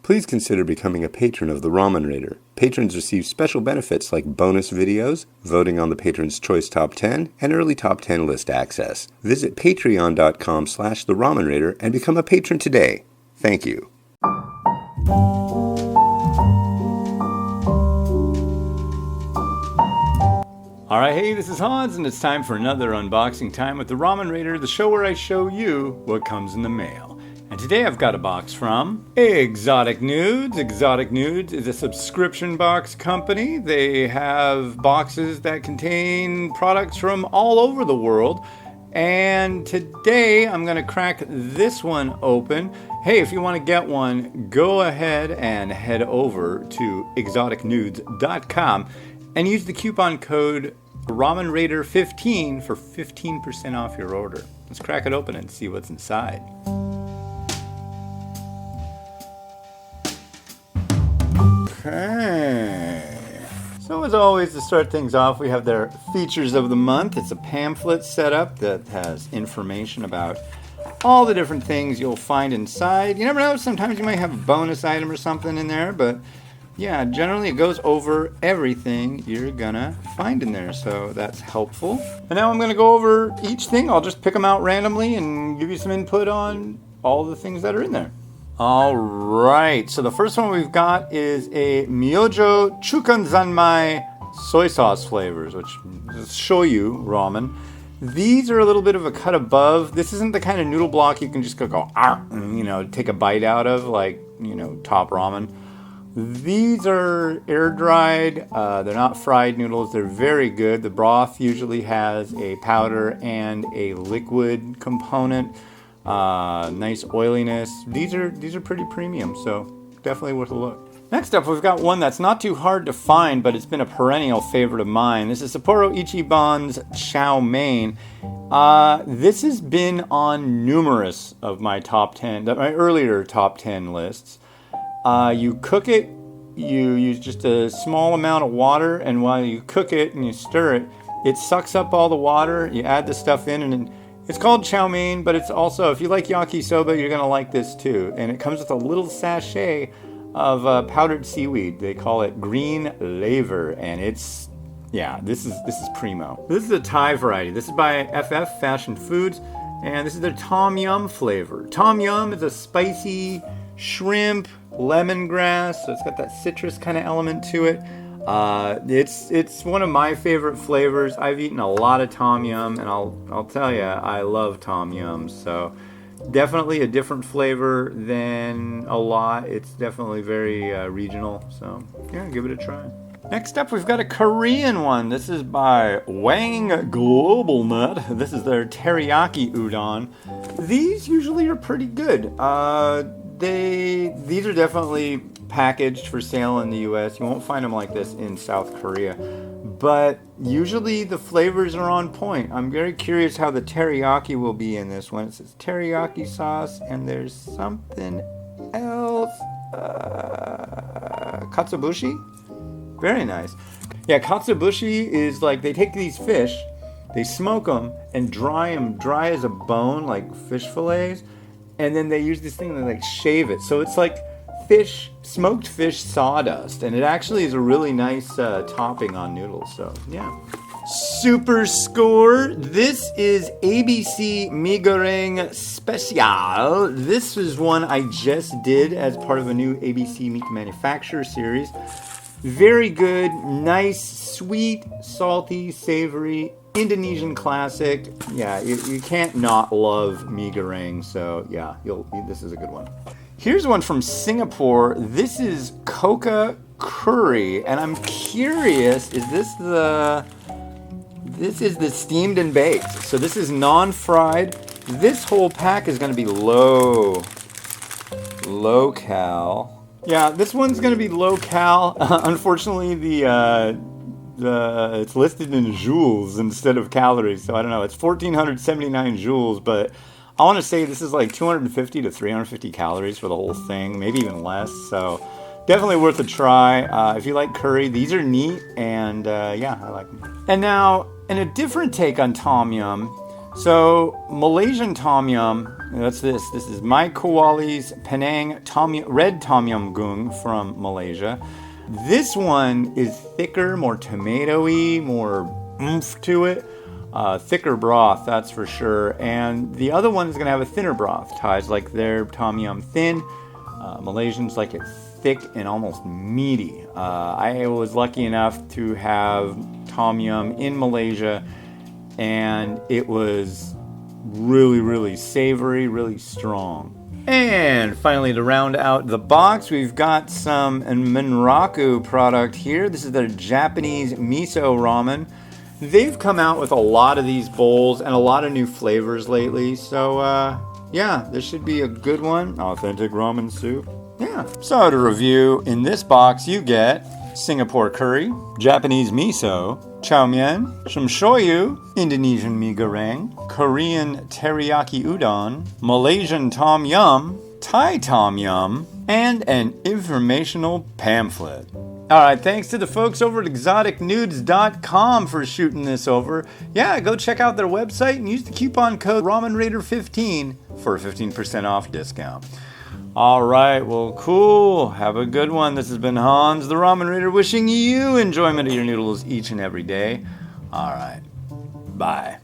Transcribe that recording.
Please consider becoming a patron of the Ramen Raider. Patrons receive special benefits like bonus videos, voting on the Patron's Choice Top 10, and early Top 10 list access. Visit patreon.com/The Ramen Raider and become a patron today. Thank you. Alright, hey, this is Hans, and it's time for another unboxing time with the Ramen Raider, the show where I show you what comes in the mail. And today I've got a box from Exotic Noods. Exotic Noods is a subscription box company. They have boxes that contain products from all over the world. And today I'm going to crack this one open. Hey, if you want to get one, go ahead and head over to exoticnoods.com and use the coupon code RamenRaider15 for 15% off your order. Let's crack it open and see what's inside. Okay. So as always, to start things off, we have their features of the month. It's a pamphlet setup that has information about all the different things you'll find inside. You never know, sometimes you might have a bonus item or something in there, but yeah, generally it goes over everything you're gonna find in there, so that's helpful. And now I'm gonna go over each thing. I'll just pick them out randomly and give you some input on all the things that are in there. All right, so the first one we've got is a Miyojo Chukanzanmai soy sauce flavors, which is shoyu ramen. These are a little bit of a cut above. This isn't the kind of noodle block you can just go, and, take a bite out of, like, top ramen. These are air dried. They're not fried noodles. They're very good. The broth usually has a powder and a liquid component. Nice oiliness. These are pretty premium, so definitely worth a look. Next up, we've got one that's not too hard to find, but it's been a perennial favorite of mine. This is Sapporo Ichiban's Chow Mein. This has been on numerous of my my earlier top 10 lists. You cook it, you use just a small amount of water, and while you cook it and you stir it, it sucks up all the water. You add the stuff in, and it's called chow mein, but it's also, if you like yakisoba, you're going to like this too. And it comes with a little sachet of powdered seaweed. They call it green laver, and this is primo. This is a Thai variety. This is by FF Fashion Foods, and this is their Tom Yum flavor. Tom Yum is a spicy shrimp, lemongrass, so it's got that citrus kind of element to it. It's one of my favorite flavors. I've eaten a lot of Tom Yum, and I'll tell you, I love Tom Yum. So definitely a different flavor than a lot. It's definitely very regional. So yeah, give it a try. Next up, we've got a Korean one. This is by Wang Global Nut. This is their Teriyaki Udon. These usually are pretty good. These are definitely packaged for sale in the US. You won't find them like this in South Korea. But usually the flavors are on point. I'm very curious how the teriyaki will be in this one. It says teriyaki sauce, and there's something else. Katsubushi? Very nice. Yeah, katsubushi is like they take these fish, they smoke them and dry them dry as a bone, like fish fillets. And then they use this thing and they like shave it. So it's like smoked fish sawdust. And it actually is a really nice topping on noodles. So yeah. Super score. This is ABC Mi Goreng Special. This is one I just did as part of a new ABC Meat Manufacturer series. Very good, nice, sweet, salty, savory, Indonesian classic. Yeah, you can't not love mi goreng, so yeah, this is a good one. Here's one from Singapore. This is Coca Curry, and I'm curious, this is the steamed and baked. So this is non-fried. This whole pack is going to be low cal. Yeah, this one's going to be low cal. Unfortunately, it's listed in joules instead of calories, so I don't know. It's 1,479 joules, but I want to say this is like 250 to 350 calories for the whole thing, maybe even less. So definitely worth a try. If you like curry, these are neat, and yeah, I like them. And now, in a different take on Tom Yum, So Malaysian Tom Yum, that's this. This is Mai Kuali's Penang Red Tom Yum Goong from Malaysia. This one is thicker, more tomatoey, more oomph to it. Thicker broth, that's for sure. And the other one is going to have a thinner broth. Thais like their Tom Yum thin. Malaysians like it thick and almost meaty. I was lucky enough to have Tom Yum in Malaysia, and it was really, really savory, really strong. And finally, to round out the box, we've got some Minraku product here. This is their Japanese miso ramen. They've come out with a lot of these bowls and a lot of new flavors lately. So, yeah, this should be a good one. Authentic ramen soup. Yeah. So to review, in this box you get Singapore curry, Japanese miso, chow mein, some shoyu, Indonesian mee goreng, Korean teriyaki udon, Malaysian tom yum, Thai tom yum, and an informational pamphlet. Alright, thanks to the folks over at exoticnoods.com for shooting this over. Yeah, go check out their website and use the coupon code RamenRaider15 for a 15% off discount. Alright, well, cool. Have a good one. This has been Hans, the Ramen Raider, wishing you enjoyment of your noodles each and every day. Alright, bye.